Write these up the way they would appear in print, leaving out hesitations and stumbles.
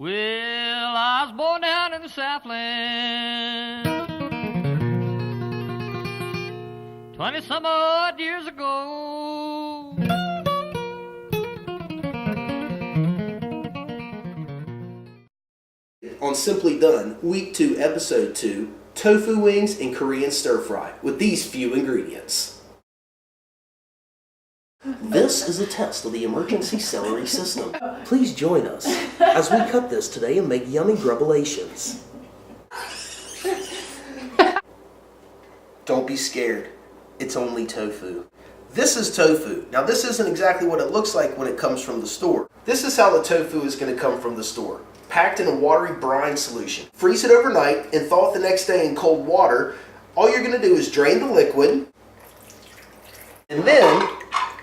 Well, I was born down in the Southland 20-some odd years ago. On Simply Done, Week 2, Episode 2, tofu wings and Korean stir-fry with these few ingredients. This is a test of the emergency celery system. Please join us as we cut this today and make yummy grubbelations. Don't be scared. It's only tofu. This is tofu. Now this isn't exactly what it looks like when it comes from the store. This is how the tofu is going to come from the store. Packed in a watery brine solution. Freeze it overnight and thaw it the next day in cold water. All you're going to do is drain the liquid, and then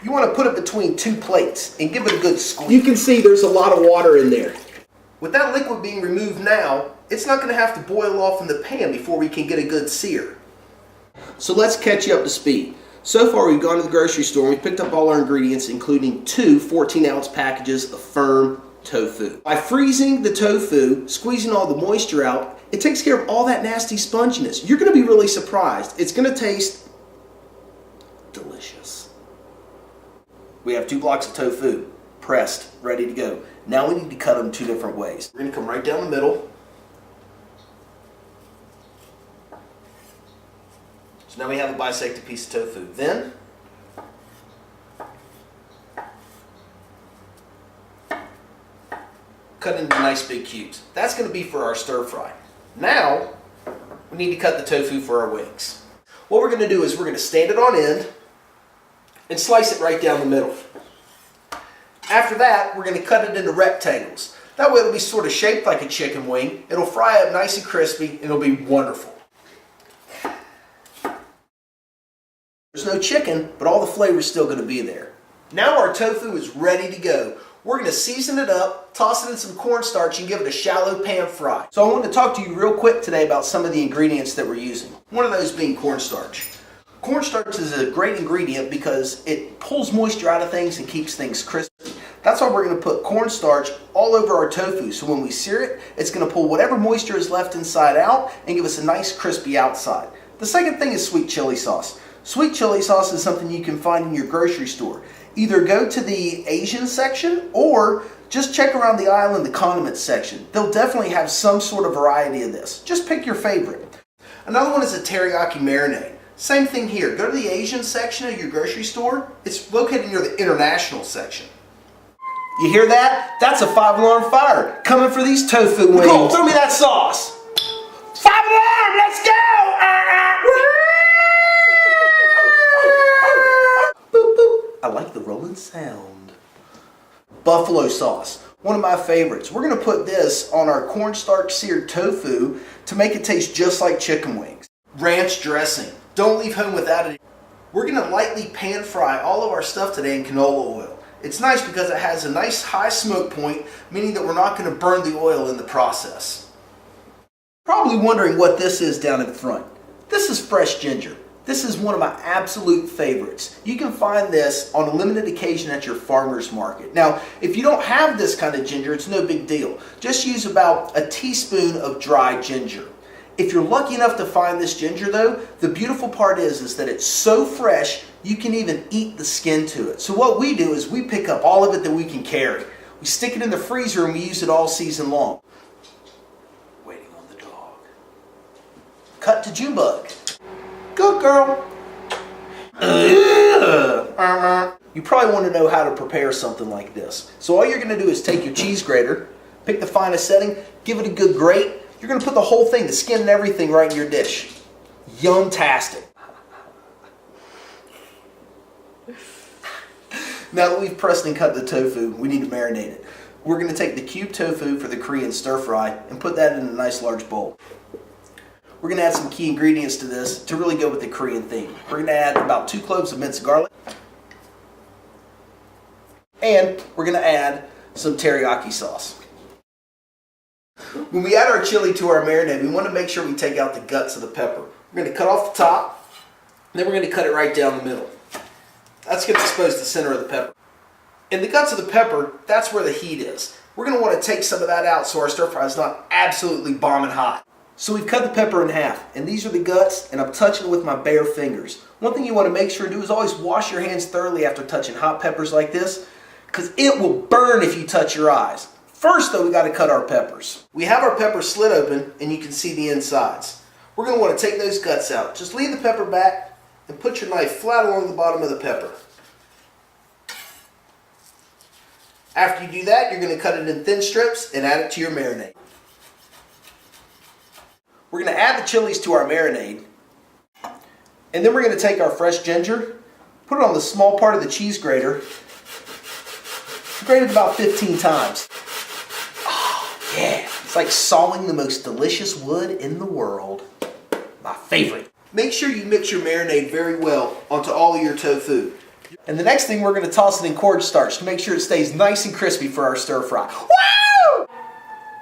you want to put it between two plates and give it a good squeeze. You can see there's a lot of water in there. With that liquid being removed now, it's not going to have to boil off in the pan before we can get a good sear. So let's catch you up to speed. So far we've gone to the grocery store and we've picked up all our ingredients, including two 14-ounce packages of firm tofu. By freezing the tofu, squeezing all the moisture out, it takes care of all that nasty sponginess. You're going to be really surprised. It's going to taste delicious. We have 2 blocks of tofu, pressed, ready to go. Now we need to cut them 2 different ways. We're going to come right down the middle. So now we have a bisected piece of tofu. Then, cut into nice big cubes. That's going to be for our stir fry. Now, we need to cut the tofu for our wings. What we're going to do is we're going to stand it on end and slice it right down the middle. After that, we're going to cut it into rectangles. That way it'll be sort of shaped like a chicken wing. It'll fry up nice and crispy, and it'll be wonderful. There's no chicken, but all the flavor is still going to be there. Now our tofu is ready to go. We're going to season it up, toss it in some cornstarch, and give it a shallow pan fry. So I want to talk to you real quick today about some of the ingredients that we're using. One of those being cornstarch. Cornstarch is a great ingredient because it pulls moisture out of things and keeps things crispy. That's why we're going to put cornstarch all over our tofu. So when we sear it, it's going to pull whatever moisture is left inside out and give us a nice crispy outside. The second thing is sweet chili sauce. Sweet chili sauce is something you can find in your grocery store. Either go to the Asian section or just check around the aisle in the condiments section. They'll definitely have some sort of variety of this. Just pick your favorite. Another one is a teriyaki marinade. Same thing here. Go to the Asian section of your grocery store. It's located near the international section. You hear that? That's a 5-alarm fire coming for these tofu wings. Nicole, throw me that sauce. 5-alarm, let's go! Boop, boop. I like the rolling sound. Buffalo sauce, one of my favorites. We're going to put this on our cornstarch seared tofu to make it taste just like chicken wings. Ranch dressing. Don't leave home without it. We're going to lightly pan fry all of our stuff today in canola oil. It's nice because it has a nice high smoke point, meaning that we're not going to burn the oil in the process. Probably wondering what this is down in front. This is fresh ginger. This is one of my absolute favorites. You can find this on a limited occasion at your farmer's market. Now, if you don't have this kind of ginger, it's no big deal. Just use about a teaspoon of dry ginger. If you're lucky enough to find this ginger though, the beautiful part is that it's so fresh, you can even eat the skin to it. So what we do is we pick up all of it that we can carry. We stick it in the freezer and we use it all season long. Waiting on the dog. Cut to Junebug. Good girl. You probably want to know how to prepare something like this. So all you're going to do is take your cheese grater, pick the finest setting, give it a good grate. You're going to put the whole thing, the skin and everything, right in your dish. Yum-tastic. Now that we've pressed and cut the tofu, we need to marinate it. We're going to take the cubed tofu for the Korean stir fry and put that in a nice large bowl. We're going to add some key ingredients to this to really go with the Korean theme. We're going to add about 2 cloves of minced garlic. And we're going to add some teriyaki sauce. When we add our chili to our marinade, we want to make sure we take out the guts of the pepper. We're going to cut off the top, and then we're going to cut it right down the middle. That's going to expose the center of the pepper. In the guts of the pepper, that's where the heat is. We're going to want to take some of that out so our stir fry is not absolutely bombing hot. So we've cut the pepper in half, and these are the guts, and I'm touching it with my bare fingers. One thing you want to make sure to do is always wash your hands thoroughly after touching hot peppers like this, because it will burn if you touch your eyes. First though, we got to cut our peppers. We have our peppers slit open, and you can see the insides. We're going to want to take those guts out. Just leave the pepper back, and put your knife flat along the bottom of the pepper. After you do that, you're going to cut it in thin strips and add it to your marinade. We're going to add the chilies to our marinade, and then we're going to take our fresh ginger, put it on the small part of the cheese grater, grate it about 15 times. Oh, yeah, it's like sawing the most delicious wood in the world. My favorite. Make sure you mix your marinade very well onto all of your tofu. And the next thing, we're going to toss it in cornstarch to make sure it stays nice and crispy for our stir fry. Woo!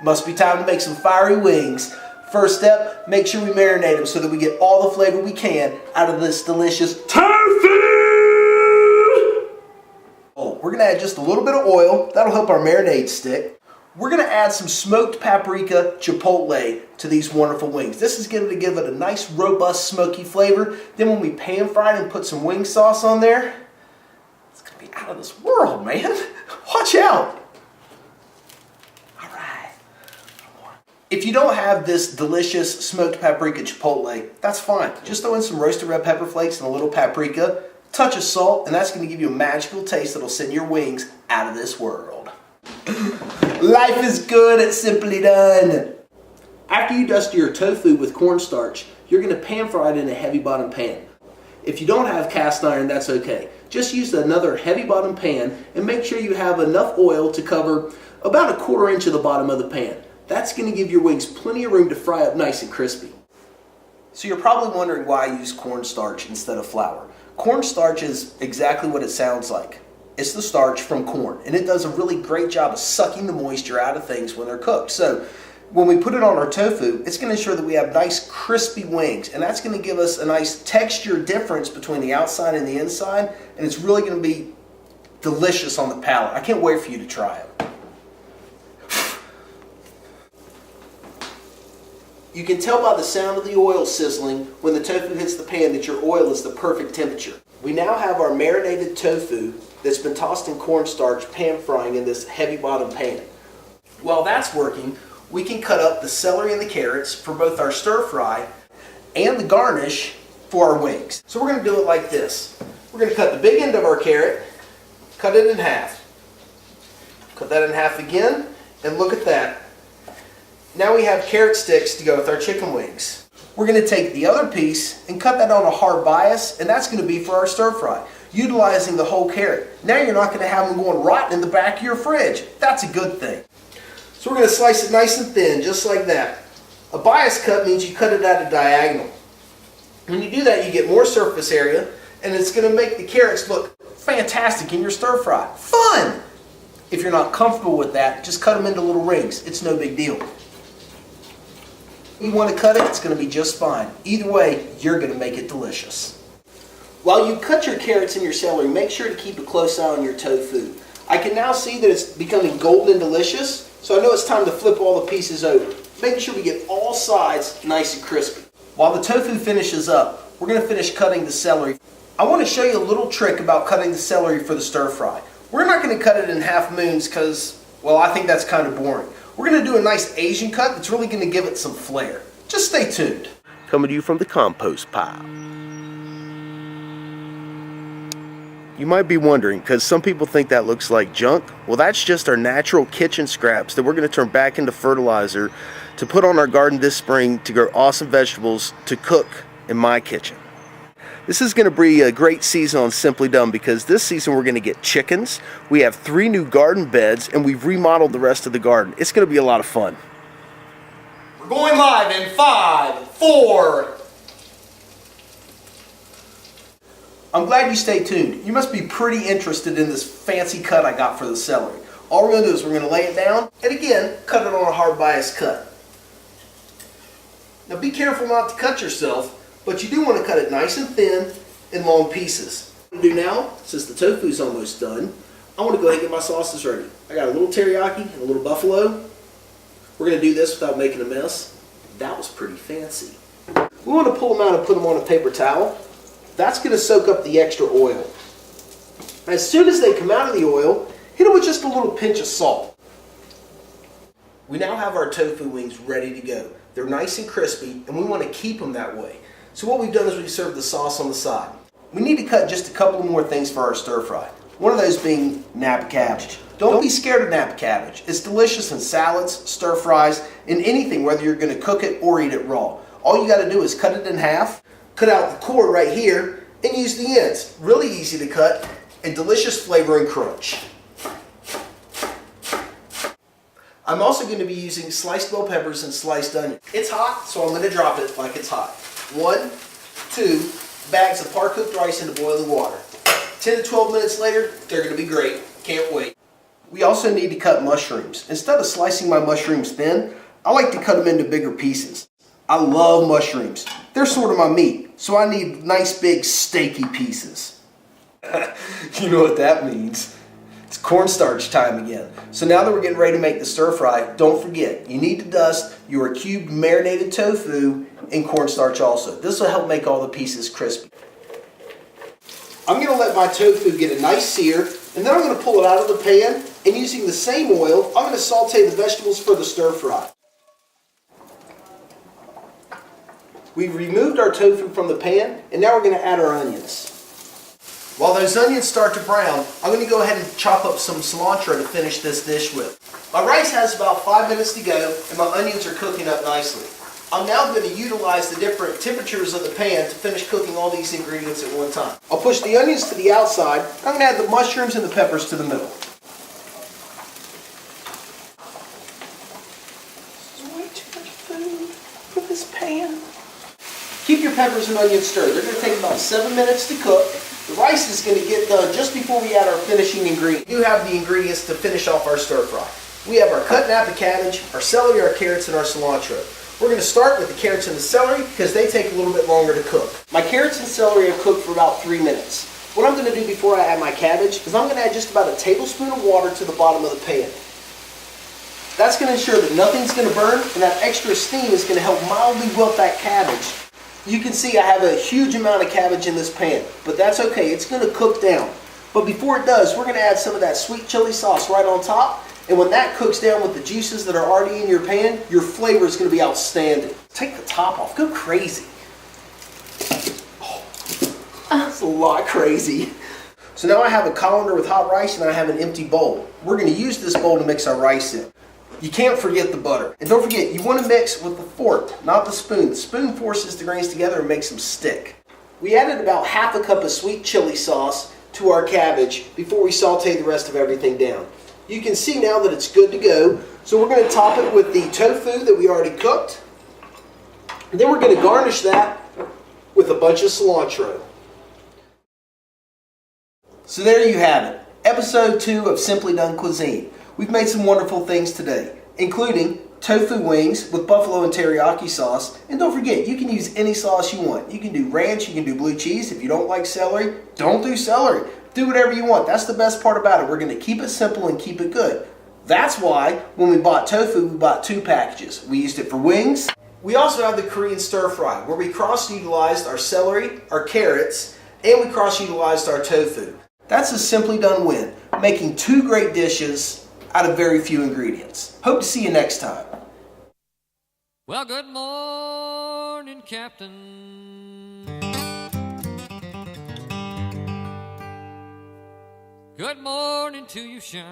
Must be time to make some fiery wings. First step, make sure we marinate them so that we get all the flavor we can out of this delicious tofu! Oh, we're going to add just a little bit of oil. That'll help our marinade stick. We're going to add some smoked paprika chipotle to these wonderful wings. This is going to give it a nice, robust, smoky flavor. Then when we pan fry it and put some wing sauce on there, it's going to be out of this world, man. Watch out. If you don't have this delicious smoked paprika chipotle, that's fine. Just throw in some roasted red pepper flakes and a little paprika, touch of salt, and that's going to give you a magical taste that'll send your wings out of this world. Life is good, it's simply done. After you dust your tofu with cornstarch, you're going to pan fry it in a heavy bottom pan. If you don't have cast iron, that's okay. Just use another heavy bottom pan and make sure you have enough oil to cover about 1/4 inch of the bottom of the pan. That's going to give your wings plenty of room to fry up nice and crispy. So you're probably wondering why I use cornstarch instead of flour. Cornstarch is exactly what it sounds like. It's the starch from corn, and it does a really great job of sucking the moisture out of things when they're cooked. So when we put it on our tofu, it's going to ensure that we have nice crispy wings, and that's going to give us a nice texture difference between the outside and the inside, and it's really going to be delicious on the palate. I can't wait for you to try it. You can tell by the sound of the oil sizzling when the tofu hits the pan that your oil is the perfect temperature. We now have our marinated tofu that's been tossed in cornstarch pan frying in this heavy bottom pan. While that's working, we can cut up the celery and the carrots for both our stir fry and the garnish for our wings. So we're going to do it like this. We're going to cut the big end of our carrot, cut it in half. Cut that in half again, and look at that. Now we have carrot sticks to go with our chicken wings. We're going to take the other piece and cut that on a hard bias, and that's going to be for our stir fry, utilizing the whole carrot. Now you're not going to have them going rotten in the back of your fridge. That's a good thing. So we're going to slice it nice and thin, just like that. A bias cut means you cut it at a diagonal. When you do that, you get more surface area, and it's going to make the carrots look fantastic in your stir fry. Fun! If you're not comfortable with that, just cut them into little rings. It's no big deal. You want to cut it, it's going to be just fine. Either way, you're going to make it delicious. While you cut your carrots and your celery, make sure to keep a close eye on your tofu. I can now see that it's becoming golden and delicious, so I know it's time to flip all the pieces over, making sure we get all sides nice and crispy. While the tofu finishes up, we're going to finish cutting the celery. I want to show you a little trick about cutting the celery for the stir fry. We're not going to cut it in half moons because, well, I think that's kind of boring. We're going to do a nice Asian cut that's really going to give it some flair. Just stay tuned. Coming to you from the compost pile. You might be wondering, because some people think that looks like junk. Well, that's just our natural kitchen scraps that we're going to turn back into fertilizer to put on our garden this spring to grow awesome vegetables to cook in my kitchen. This is going to be a great season on Simply Done because this season we're going to get chickens. We have 3 new garden beds and we've remodeled the rest of the garden. It's going to be a lot of fun. We're going live in 5, 4. I'm glad you stayed tuned. You must be pretty interested in this fancy cut I got for the celery. All we're going to do is we're going to lay it down and again cut it on a hard bias cut. Now be careful not to cut yourself, but you do want to cut it nice and thin in long pieces. What we're going to do now, since the tofu's almost done, I want to go ahead and get my sauces ready. I got a little teriyaki and a little buffalo. We're going to do this without making a mess. That was pretty fancy. We want to pull them out and put them on a paper towel. That's going to soak up the extra oil. As soon as they come out of the oil, hit them with just a little pinch of salt. We now have our tofu wings ready to go. They're nice and crispy, and we want to keep them that way. So what we've done is we've served the sauce on the side. We need to cut just a couple more things for our stir fry. One of those being Napa cabbage. Don't be scared of Napa cabbage. It's delicious in salads, stir fries, and anything, whether you're going to cook it or eat it raw. All you got to do is cut it in half, cut out the core right here, and use the ends. Really easy to cut and delicious flavor and crunch. I'm also going to be using sliced bell peppers and sliced onion. It's hot, so I'm going to drop it like it's hot. 1, 2 bags of par-cooked rice into boiling water. 10 to 12 minutes later, they're going to be great. Can't wait. We also need to cut mushrooms. Instead of slicing my mushrooms thin, I like to cut them into bigger pieces. I love mushrooms. They're sort of my meat, so I need nice big steaky pieces. You know what that means. It's cornstarch time again. So now that we're getting ready to make the stir fry, don't forget, you need to dust your cubed marinated tofu in cornstarch also. This will help make all the pieces crispy. I'm going to let my tofu get a nice sear, and then I'm going to pull it out of the pan, and using the same oil, I'm going to saute the vegetables for the stir fry. We've removed our tofu from the pan, and now we're going to add our onions. While those onions start to brown, I'm going to go ahead and chop up some cilantro to finish this dish with. My rice has about 5 minutes to go, and my onions are cooking up nicely. I'm now going to utilize the different temperatures of the pan to finish cooking all these ingredients at one time. I'll push the onions to the outside. I'm going to add the mushrooms and the peppers to the middle. This is way too much food for this pan. Keep your peppers and onions stirred. They're going to take about 7 minutes to cook. The rice is going to get done just before we add our finishing ingredients. We do have the ingredients to finish off our stir fry. We have our cut Napa cabbage, our celery, our carrots, and our cilantro. We're going to start with the carrots and the celery because they take a little bit longer to cook. My carrots and celery are cooked for about 3 minutes. What I'm going to do before I add my cabbage is I'm going to add just about a tablespoon of water to the bottom of the pan. That's going to ensure that nothing's going to burn, and that extra steam is going to help mildly wilt that cabbage. You can see I have a huge amount of cabbage in this pan, but that's okay. It's going to cook down. But before it does, we're going to add some of that sweet chili sauce right on top. And when that cooks down with the juices that are already in your pan, your flavor is going to be outstanding. Take the top off. Go crazy. Oh, that's a lot crazy. So now I have a colander with hot rice and I have an empty bowl. We're going to use this bowl to mix our rice in. You can't forget the butter. And don't forget, you want to mix with the fork, not the spoon. The spoon forces the grains together and makes them stick. We added about half a cup of sweet chili sauce to our cabbage before we saute the rest of everything down. You can see now that it's good to go. So we're going to top it with the tofu that we already cooked. And then we're going to garnish that with a bunch of cilantro. So there you have it. Episode 2 of Simply Done Cuisine. We've made some wonderful things today, including tofu wings with buffalo and teriyaki sauce. And don't forget, you can use any sauce you want. You can do ranch, you can do blue cheese. If you don't like celery, don't do celery. Do whatever you want. That's the best part about it. We're going to keep it simple and keep it good. That's why when we bought tofu, we bought 2 packages. We used it for wings. We also have the Korean stir fry, where we cross-utilized our celery, our carrots, and we cross-utilized our tofu. That's a Simply Done win, making 2 great dishes out of very few ingredients. Hope to see you next time. Well, good morning, Captain. Good morning to you, shine.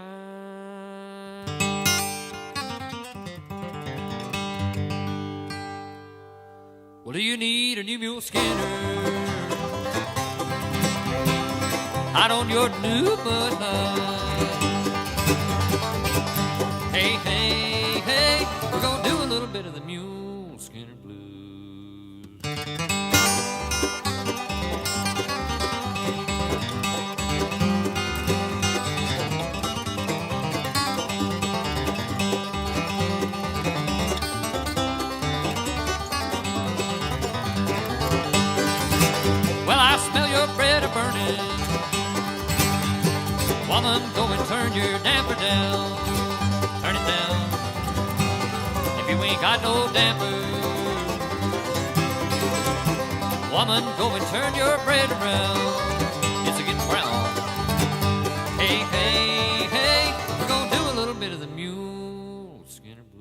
Well, do you need a new mule skinner? Out on your new mud line. Hey, hey, hey, we're gonna do a little bit of the mule skinner blues. Well, I smell your bread a burning, woman going if you ain't got no damper. Woman, go and turn your bread around. It's a getting brown. Hey, hey, hey, we're gonna do a little bit of the mule skinner blues.